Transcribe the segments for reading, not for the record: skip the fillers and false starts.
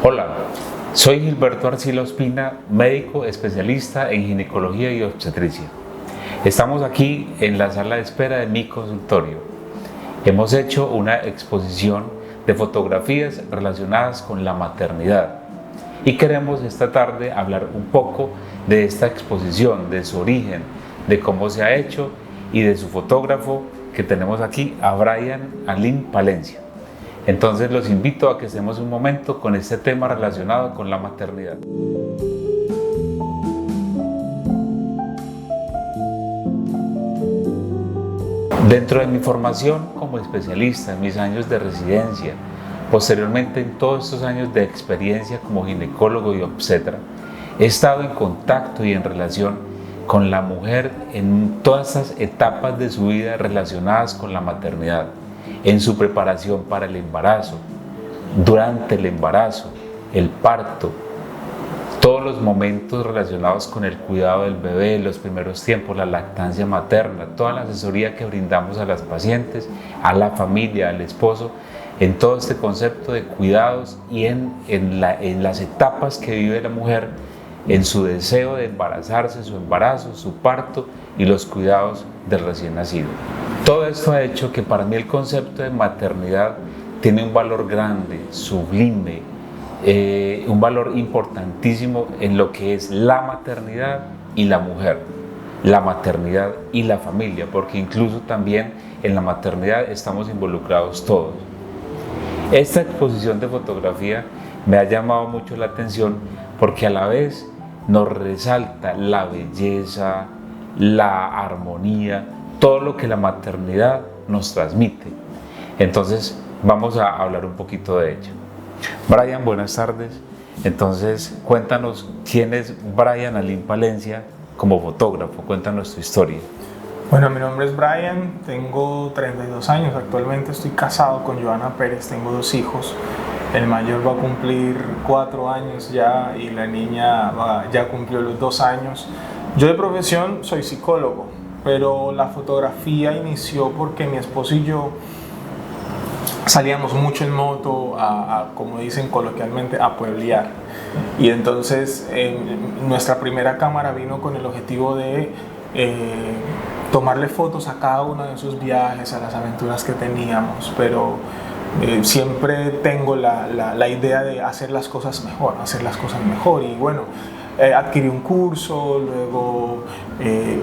Hola, soy Gilberto Arcila Ospina, médico especialista en ginecología y obstetricia. Estamos aquí en la sala de espera de mi consultorio. Hemos hecho una exposición de fotografías relacionadas con la maternidad y queremos esta tarde hablar un poco de esta exposición, de su origen, de cómo se ha hecho y de su fotógrafo que tenemos aquí, a Brian Alin Palencia. Entonces los invito a que estemos un momento con este tema relacionado con la maternidad. Dentro de mi formación como especialista, en mis años de residencia, posteriormente en todos estos años de experiencia como ginecólogo y obstetra, he estado en contacto y en relación con la mujer en todas estas etapas de su vida relacionadas con la maternidad, en su preparación para el embarazo, durante el embarazo, el parto, todos los momentos relacionados con el cuidado del bebé, los primeros tiempos, la lactancia materna, toda la asesoría que brindamos a las pacientes, a la familia, al esposo, en todo este concepto de cuidados y en las etapas que vive la mujer, en su deseo de embarazarse, su embarazo, su parto y los cuidados del recién nacido. Todo esto ha hecho que para mí el concepto de maternidad tiene un valor grande, sublime, un valor importantísimo en lo que es la maternidad y la mujer, la maternidad y la familia, porque incluso también en la maternidad estamos involucrados todos. Esta exposición de fotografía me ha llamado mucho la atención porque a la vez nos resalta la belleza, la armonía, todo lo que la maternidad nos transmite. Entonces vamos a hablar un poquito de ello. Brian, buenas tardes. Entonces cuéntanos quién es Brian Alin Palencia como fotógrafo, cuéntanos tu historia. Bueno, mi nombre es Brian, tengo 32 años, actualmente estoy casado con Joana Pérez, tengo 2 hijos. El mayor va a cumplir 4 años ya y la niña ya cumplió los 2 años. Yo de profesión soy psicólogo, pero la fotografía inició porque mi esposo y yo salíamos mucho en moto como dicen coloquialmente, a pueblear. Y entonces nuestra primera cámara vino con el objetivo de tomarle fotos a cada uno de esos viajes, a las aventuras que teníamos, pero siempre tengo la idea de hacer las cosas mejor, y bueno, adquirí un curso, luego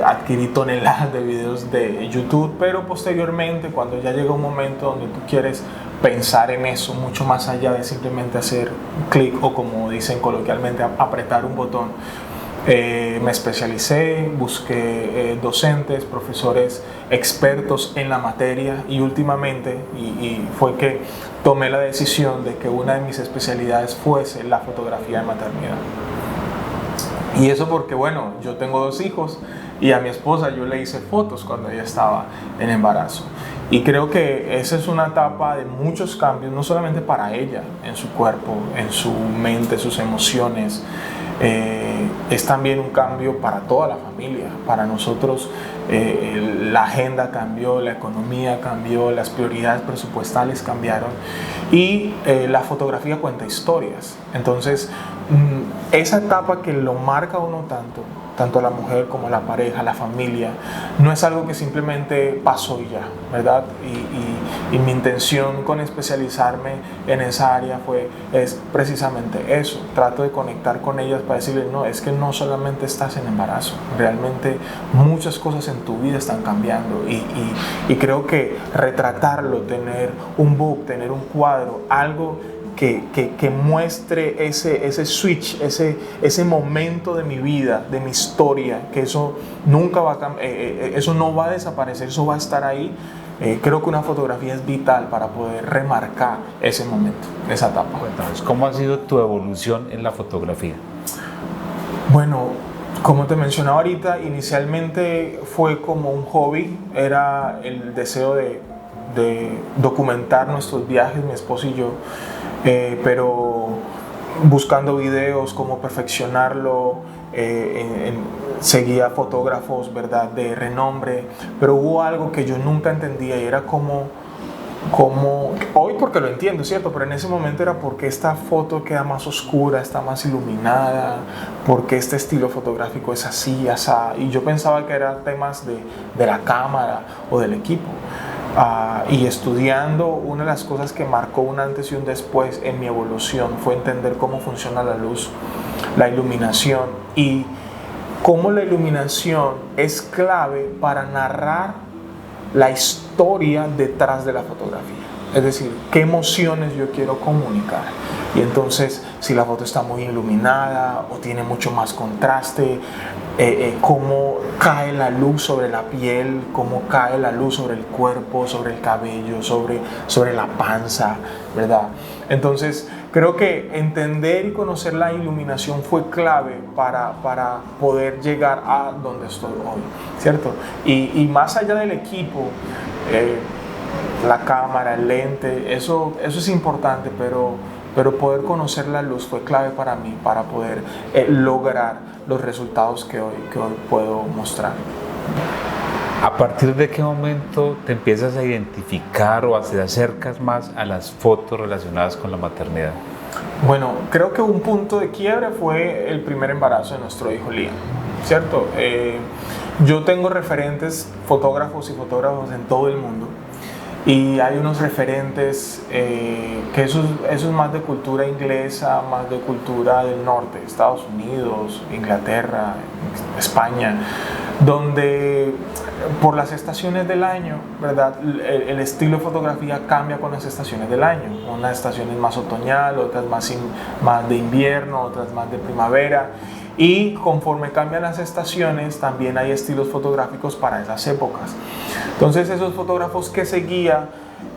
adquirí toneladas de videos de YouTube, pero posteriormente cuando ya llega un momento donde tú quieres pensar en eso mucho más allá de simplemente hacer clic o como dicen coloquialmente apretar un botón, me especialicé, busqué docentes, profesores expertos en la materia y últimamente fue que tomé la decisión de que una de mis especialidades fuese la fotografía de maternidad. Y eso porque, bueno, yo tengo 2 hijos y a mi esposa yo le hice fotos cuando ella estaba en embarazo. Y creo que esa es una etapa de muchos cambios, no solamente para ella, en su cuerpo, en su mente, sus emociones. Es también un cambio para toda la familia. Para nosotros la agenda cambió, la economía cambió, las prioridades presupuestales cambiaron y la fotografía cuenta historias. Entonces esa etapa que lo marca uno tanto a la mujer como a la pareja, a la familia, no es algo que simplemente pasó y ya, ¿verdad? Y mi intención con especializarme en esa área es precisamente eso. Trato de conectar con ellas para decirles, no, es que no solamente estás en embarazo, realmente muchas cosas en tu vida están cambiando y creo que retratarlo, tener un book, tener un cuadro, algo que muestre ese switch, ese momento de mi vida, de mi historia, que eso nunca va a eso no va a desaparecer, eso va a estar ahí. Creo que una fotografía es vital para poder remarcar ese momento, esa etapa. Cuéntanos, ¿cómo ha sido tu evolución en la fotografía? Bueno, como te mencionaba ahorita, inicialmente fue como un hobby, era el deseo de documentar nuestros viajes, mi esposo y yo, pero buscando videos, cómo perfeccionarlo, seguía fotógrafos, ¿verdad?, de renombre, pero hubo algo que yo nunca entendía y era cómo como hoy porque lo entiendo, ¿cierto? Pero en ese momento era porque esta foto queda más oscura, está más iluminada, porque este estilo fotográfico es así, así. Y yo pensaba que eran temas de la cámara o del equipo. Y estudiando, una de las cosas que marcó un antes y un después en mi evolución fue entender cómo funciona la luz, la iluminación y cómo la iluminación es clave para narrar la historia detrás de la fotografía. Es decir, qué emociones yo quiero comunicar. Y entonces, si la foto está muy iluminada o tiene mucho más contraste, cómo cae la luz sobre la piel, cómo cae la luz sobre el cuerpo, sobre el cabello, sobre la panza, ¿verdad? Entonces, creo que entender y conocer la iluminación fue clave para poder llegar a donde estoy hoy, ¿cierto? Y más allá del equipo, la cámara, el lente, eso es importante, pero poder conocer la luz fue clave para mí, para poder lograr los resultados que hoy puedo mostrar. ¿A partir de qué momento te empiezas a identificar o te acercas más a las fotos relacionadas con la maternidad? Bueno, creo que un punto de quiebre fue el primer embarazo de nuestro hijo Liam, ¿cierto? Yo tengo referentes fotógrafos y fotógrafos en todo el mundo. Y hay unos referentes que eso es más de cultura inglesa, más de cultura del norte, Estados Unidos, Inglaterra, España, donde por las estaciones del año, ¿verdad? El estilo de fotografía cambia con las estaciones del año. Unas estaciones más otoñal, otras más de invierno, otras más de primavera. Y conforme cambian las estaciones, también hay estilos fotográficos para esas épocas. Entonces, esos fotógrafos que seguía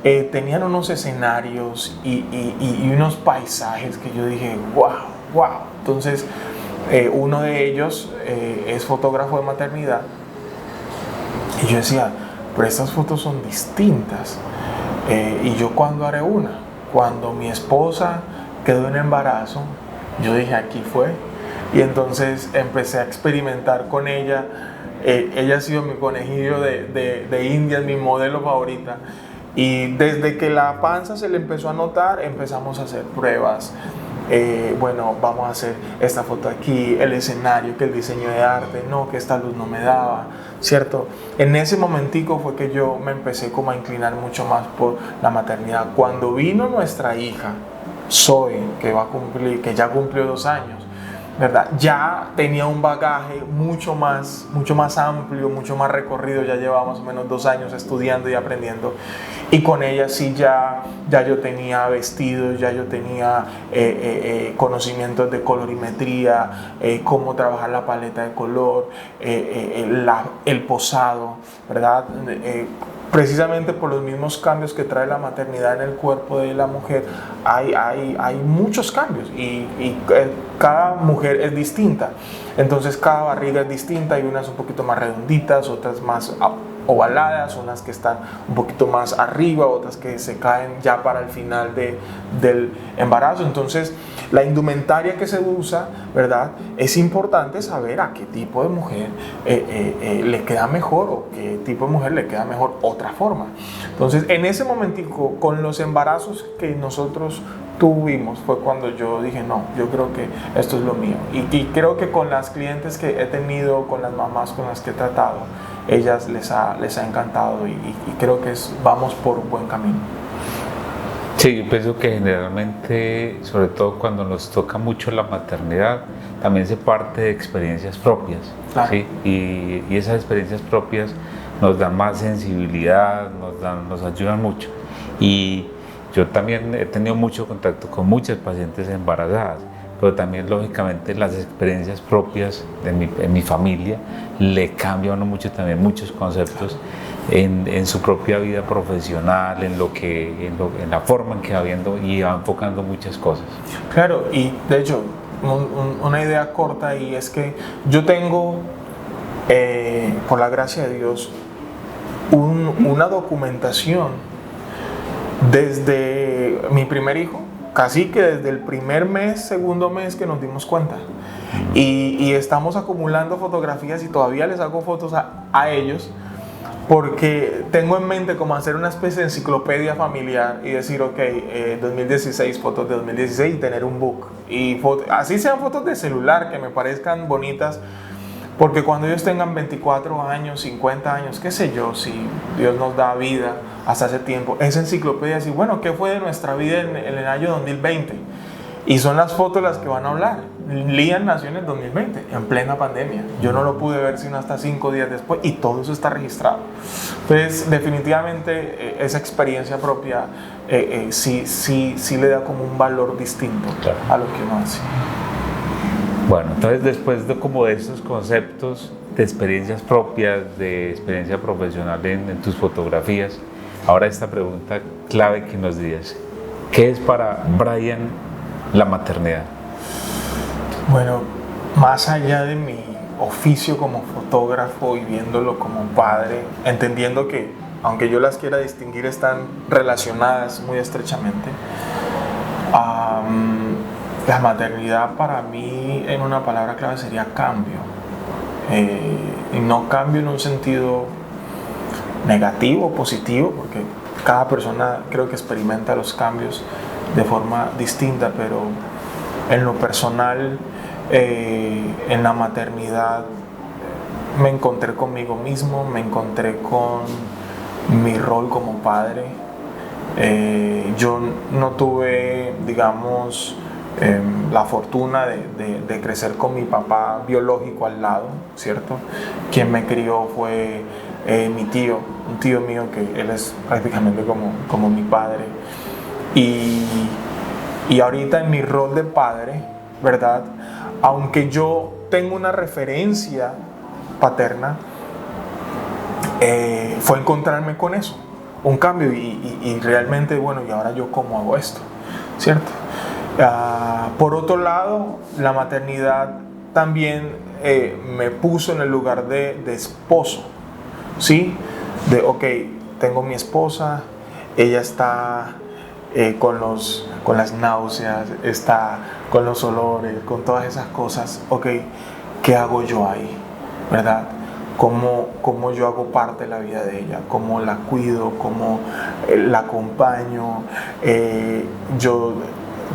tenían unos escenarios y unos paisajes que yo dije, wow. Entonces, uno de ellos es fotógrafo de maternidad. Y yo decía, pero estas fotos son distintas. ¿Y yo cuándo haré una? Cuando mi esposa quedó en embarazo, yo dije, aquí fue. Y entonces empecé a experimentar con ella. Ella ha sido mi conejillo de Indias, mi modelo favorita. Y desde que la panza se le empezó a notar, empezamos a hacer pruebas. Bueno, vamos a hacer esta foto aquí, el escenario, que el diseño de arte, no, que esta luz no me daba, ¿cierto? En ese momentico fue que yo me empecé como a inclinar mucho más por la maternidad. Cuando vino nuestra hija, Zoe, que ya cumplió 2 años, ¿verdad? Ya tenía un bagaje mucho más amplio, mucho más recorrido. Ya llevaba más o menos 2 años estudiando y aprendiendo. Y con ella sí ya yo tenía vestidos, ya yo tenía conocimientos de colorimetría, cómo trabajar la paleta de color, el posado, ¿verdad? Precisamente por los mismos cambios que trae la maternidad en el cuerpo de la mujer, hay muchos cambios y cada mujer es distinta. Entonces cada barriga es distinta, hay unas un poquito más redonditas, otras más ovaladas, unas que están un poquito más arriba, otras que se caen ya para el final del embarazo. Entonces la indumentaria que se usa, ¿verdad? Es importante saber a qué tipo de mujer le queda mejor o qué tipo de mujer le queda mejor otra forma. Entonces en ese momentico, con los embarazos que nosotros tuvimos, fue cuando yo dije, no, yo creo que esto es lo mío. Y creo que con las clientes que he tenido, con las mamás con las que he tratado, ellas les ha encantado y creo que vamos por un buen camino. Sí, yo pienso que generalmente, sobre todo cuando nos toca mucho la maternidad, también se parte de experiencias propias, claro. ¿sí? Y esas experiencias propias nos dan más sensibilidad, nos ayudan mucho. Y yo también he tenido mucho contacto con muchas pacientes embarazadas, pero también lógicamente las experiencias propias en mi familia le cambian a uno mucho también muchos conceptos en su propia vida profesional, en la forma en que va viendo y va enfocando muchas cosas. Claro, y de hecho una idea corta y es que yo tengo, por la gracia de Dios, una documentación desde mi primer hijo, casi que desde el primer mes, segundo mes que nos dimos cuenta. Y estamos acumulando fotografías y todavía les hago fotos a ellos porque tengo en mente como hacer una especie de enciclopedia familiar y decir, ok, 2016, fotos de 2016 y tener un book. Y así sean fotos de celular que me parezcan bonitas, porque cuando ellos tengan 24 años, 50 años, qué sé yo, si Dios nos da vida hasta ese tiempo, esa enciclopedia, decir, bueno, ¿qué fue de nuestra vida en el año 2020? Y son las fotos las que van a hablar. Liam nació en el 2020, en plena pandemia. Yo no lo pude ver sino hasta 5 días después y todo eso está registrado. Entonces, definitivamente, esa experiencia propia sí le da como un valor distinto a lo que uno hace. Bueno, entonces después de como de estos conceptos de experiencias propias, de experiencia profesional en tus fotografías, ahora esta pregunta clave que nos dices, ¿qué es para Brian la maternidad? Bueno, más allá de mi oficio como fotógrafo y viéndolo como padre, entendiendo que aunque yo las quiera distinguir están relacionadas muy estrechamente, la maternidad para mí en una palabra clave sería cambio. Y no cambio en un sentido negativo o positivo, porque cada persona creo que experimenta los cambios de forma distinta, pero en lo personal, en la maternidad me encontré conmigo mismo, me encontré con mi rol como padre. Yo no tuve, digamos, la fortuna de crecer con mi papá biológico al lado, ¿cierto? Quien me crió fue mi tío, un tío mío que él es prácticamente como mi padre. Y ahorita en mi rol de padre, ¿verdad? Aunque yo tengo una referencia paterna, fue encontrarme con eso, un cambio y realmente, bueno, ¿y ahora yo cómo hago esto? ¿Cierto? Por otro lado, la maternidad también me puso en el lugar de esposo, ¿sí? De, ok, tengo mi esposa, ella está con las náuseas, está con los olores, con todas esas cosas, ok, ¿qué hago yo ahí? ¿Verdad? ¿Cómo yo hago parte de la vida de ella? ¿Cómo la cuido? ¿Cómo la acompaño? Yo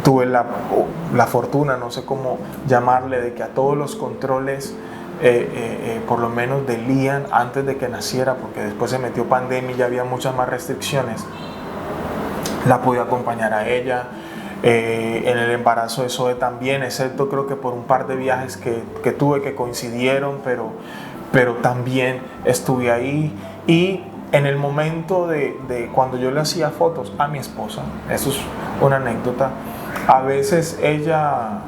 tuve la fortuna, no sé cómo llamarle, de que a todos los controles, por lo menos de Liam, antes de que naciera, porque después se metió pandemia y ya había muchas más restricciones, la pude acompañar a ella. En el embarazo de Zoe también, excepto creo que por un par de viajes que tuve que coincidieron, pero también estuve ahí. Y en el momento de cuando yo le hacía fotos a mi esposa, eso es una anécdota, a veces ella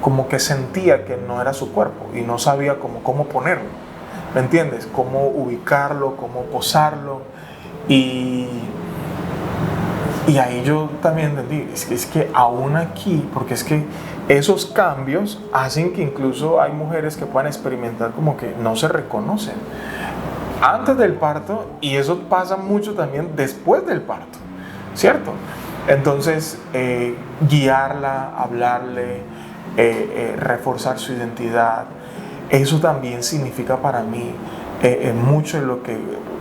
como que sentía que no era su cuerpo y no sabía cómo ponerlo, ¿me entiendes? Cómo ubicarlo, cómo posarlo. Y ahí yo también entendí, es que aún aquí, porque es que esos cambios hacen que incluso hay mujeres que puedan experimentar como que no se reconocen antes del parto, y eso pasa mucho también después del parto, ¿cierto? Entonces, guiarla, hablarle, reforzar su identidad, eso también significa para mí mucho en lo que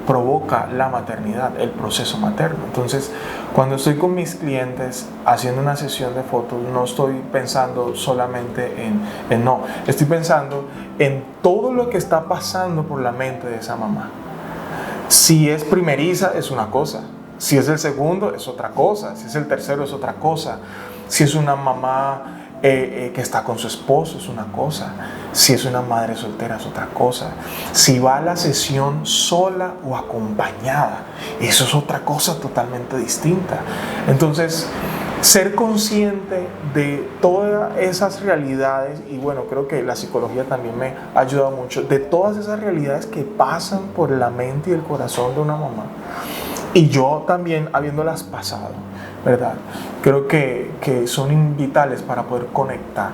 provoca la maternidad, el proceso materno. Entonces, cuando estoy con mis clientes haciendo una sesión de fotos, no estoy pensando solamente no, estoy pensando en todo lo que está pasando por la mente de esa mamá. Si es primeriza, es una cosa. Si es el segundo, es otra cosa. Si es el tercero, es otra cosa. Si es una mamá que está con su esposo, es una cosa. Si es una madre soltera, es otra cosa. Si va a la sesión sola o acompañada, eso es otra cosa totalmente distinta. Entonces, ser consciente de todas esas realidades, y bueno, creo que la psicología también me ha ayudado mucho, de todas esas realidades que pasan por la mente y el corazón de una mamá, y yo también habiéndolas pasado, ¿verdad? Creo que son vitales para poder conectar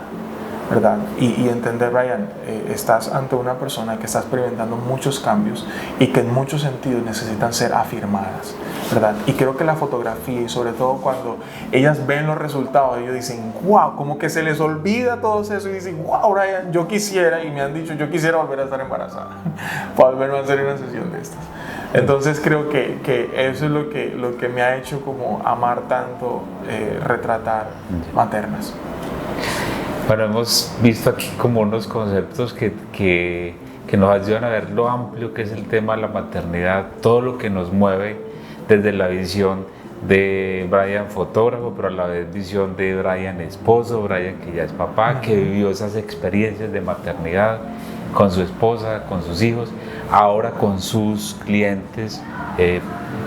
¿verdad? Y entender, Brian, estás ante una persona que está experimentando muchos cambios y que en muchos sentidos necesitan ser afirmadas, ¿verdad? Y creo que la fotografía, y sobre todo cuando ellas ven los resultados, ellos dicen, wow, como que se les olvida todo eso y dicen, wow, Brian, yo quisiera, y me han dicho, yo quisiera volver a estar embarazada para volver a hacer una sesión de estas. Entonces creo que eso es lo que me ha hecho como amar tanto retratar maternas. Bueno, hemos visto aquí como unos conceptos que nos ayudan a ver lo amplio que es el tema de la maternidad, todo lo que nos mueve desde la visión de Brian fotógrafo, pero a la vez visión de Brian esposo, Brian que ya es papá, que vivió esas experiencias de maternidad con su esposa, con sus hijos, ahora con sus clientes,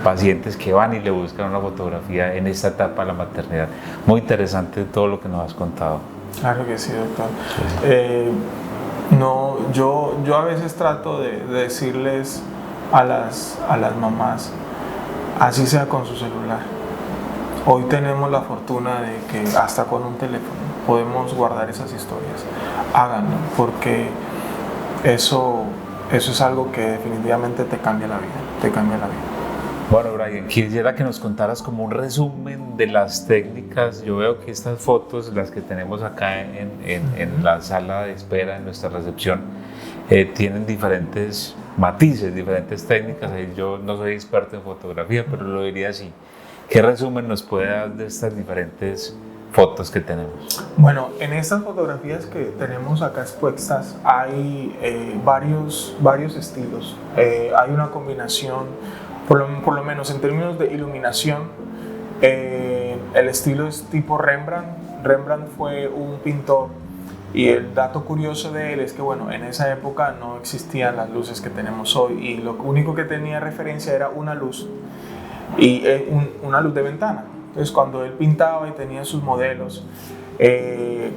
pacientes que van y le buscan una fotografía en esta etapa de la maternidad. Muy interesante todo lo que nos has contado. Claro que sí, doctor. Sí. No, yo a veces trato de decirles a las mamás, así sea con su celular. Hoy tenemos la fortuna de que hasta con un teléfono podemos guardar esas historias. Háganlo, porque eso es algo que definitivamente te cambia la vida, te cambia la vida. Bueno, Brian, quisiera que nos contaras como un resumen de las técnicas. Yo veo que estas fotos, las que tenemos acá en la sala de espera, en nuestra recepción, tienen diferentes matices, diferentes técnicas. Yo no soy experto en fotografía, pero lo diría así. ¿Qué resumen nos puede dar de estas diferentes fotos que tenemos? Bueno, en estas fotografías que tenemos acá expuestas hay varios estilos. Hay una combinación, por lo menos en términos de iluminación, el estilo es tipo Rembrandt. Rembrandt fue un pintor y el dato curioso de él es que, bueno, en esa época no existían las luces que tenemos hoy y lo único que tenía referencia era una luz y una luz de ventana. Entonces, cuando él pintaba y tenía sus modelos,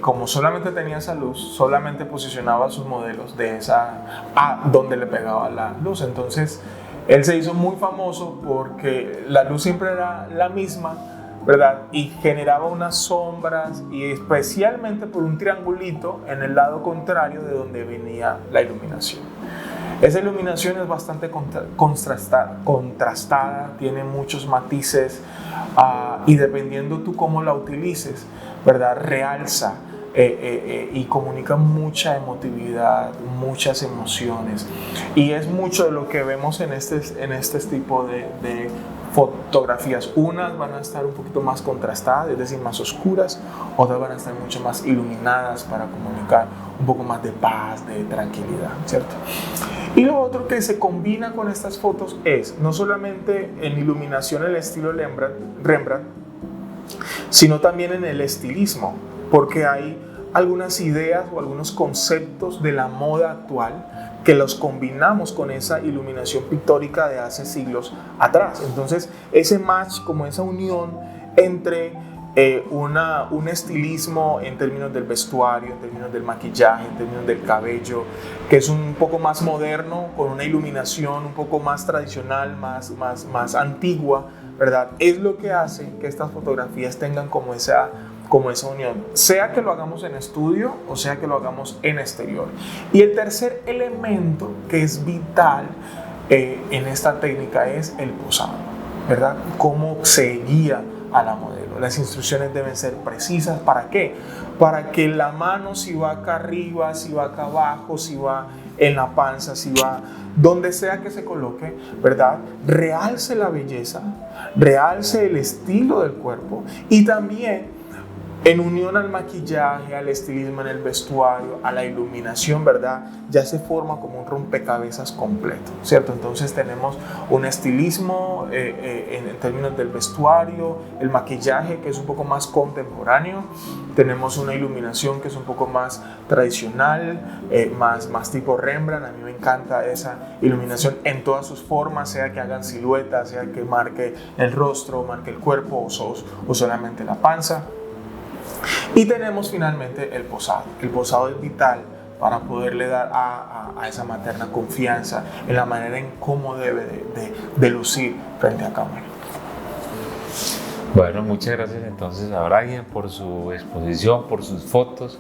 como solamente tenía esa luz, solamente posicionaba sus modelos de esa a donde le pegaba la luz. Entonces, él se hizo muy famoso porque la luz siempre era la misma, ¿verdad? Y generaba unas sombras, y especialmente por un triangulito en el lado contrario de donde venía la iluminación. Esa iluminación es bastante contrastada, tiene muchos matices, y dependiendo tú cómo la utilices, ¿verdad? Realza y comunica mucha emotividad, muchas emociones, y es mucho de lo que vemos en este tipo de fotografías. Unas van a estar un poquito más contrastadas, es decir, más oscuras, otras van a estar mucho más iluminadas para comunicar un poco más de paz, de tranquilidad, ¿cierto? Y lo otro que se combina con estas fotos es no solamente en iluminación el estilo Rembrandt, sino también en el estilismo, porque hay algunas ideas o algunos conceptos de la moda actual que los combinamos con esa iluminación pictórica de hace siglos atrás. Entonces, ese match, como esa unión entre un estilismo en términos del vestuario, en términos del maquillaje, en términos del cabello, que es un poco más moderno, con una iluminación un poco más tradicional, más antigua, ¿verdad? Es lo que hace que estas fotografías tengan como esa unión, sea que lo hagamos en estudio o sea que lo hagamos en exterior. Y el tercer elemento que es vital en esta técnica es el posado, ¿verdad? Cómo se guía a la modelo. Las instrucciones deben ser precisas. ¿Para qué? Para que la mano, si va acá arriba, si va acá abajo, si va en la panza, si va donde sea que se coloque, ¿verdad? Realce la belleza, realce el estilo del cuerpo, y también en unión al maquillaje, al estilismo en el vestuario, a la iluminación, ¿verdad? Ya se forma como un rompecabezas completo, ¿cierto? Entonces tenemos un estilismo en términos del vestuario, el maquillaje que es un poco más contemporáneo, tenemos una iluminación que es un poco más tradicional, más tipo Rembrandt. A mí me encanta esa iluminación en todas sus formas, sea que hagan siluetas, sea que marque el rostro, marque el cuerpo o solamente la panza. Y tenemos finalmente el posado. El posado es vital para poderle dar a esa materna confianza en la manera en cómo debe de lucir frente a cámara. Bueno, muchas gracias entonces a Brian por su exposición, por sus fotos.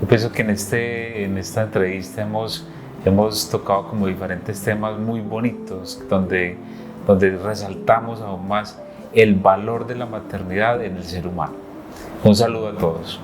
Yo pienso que en esta entrevista hemos tocado como diferentes temas muy bonitos, donde resaltamos aún más el valor de la maternidad en el ser humano. Un saludo a todos.